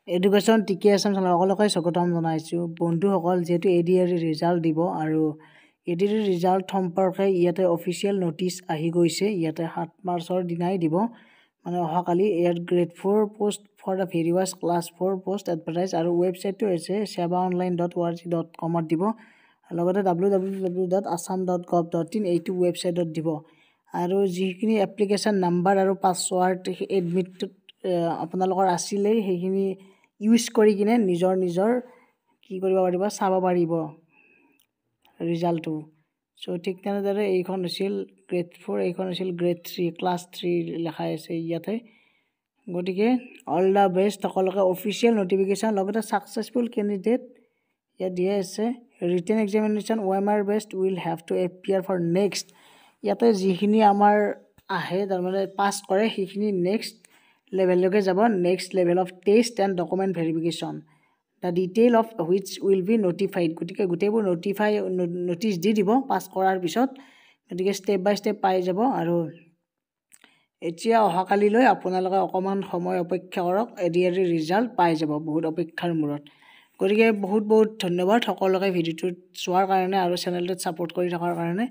education টিকে আছাম সকলোকে স্বাগতম জনাইছোঁ বন্ধুসকল যেহেতু এডিআৰ ৰিজাল্ট দিব আৰু এডিআৰ ৰিজাল্ট সম্পৰ্কে ইয়াতে অফিচিয়েল নটিচ আহি গৈছে ইয়াতে 7 মাৰ্চৰ দিনাই দিব মানে অহাকালি ইয়াত grade 4 post for the various class 4 post advertise আৰু ৱেবছাইটটো হৈছে sevaonline.org.com ত দিব লগতে www.assam.gov.in এইটো ৱেবছাইটত দিব আৰু যিখিনি এপ্লিকেশ্যন নাম্বাৰ আৰু পাছৱাৰ্ড এডমিট আপোনালোকৰ আছিলেই সেইখিনি ইউজ কৰি কিনে নিজৰ কি কৰিব পাৰিব চাব পাৰিব ৰিজাল্টটো সো ঠিক তেনেদৰে এইখন আছিল গ্ৰেড 4 এইখন আছিল গ্ৰেড 3 ক্লাছ 3 লেখা আছে ইয়াতে গতিকে অল দা বেষ্ট সকলোকে অফিচিয়েল নটিফিকেশ্যন লগতে সাকসেসফুল ক্যান্ডিডেট ইয়াত দিয়া আছে written examination OMR based will have to appear for next ইয়াতে যিখিনি আমাৰ আহে তাৰমানে পাস কৰে সেইখিনি নেক্সট level যাব next level of test and document verification the detail of which will be notified গটিকে গুটেবোৰ নোটিছ দি দিব পাস কৰাৰ পিছত গটিকে স্টেপ বাই স্টেপ পাই যাব আৰু এতিয়া অহাকালিলৈ আপোনালোকে অকমান সময় অপেক্ষা কৰক এডিআৰ ৰিজাল্ট পাই যাব বহুত অপেক্ষাৰ মূৰত গটিকে বহুত ধন্যবাদ সকলোকে ভিডিওটো চোৱাৰ কাৰণে আৰু চেনেলটো সাপোৰ্ট কৰি থকাৰ কাৰণে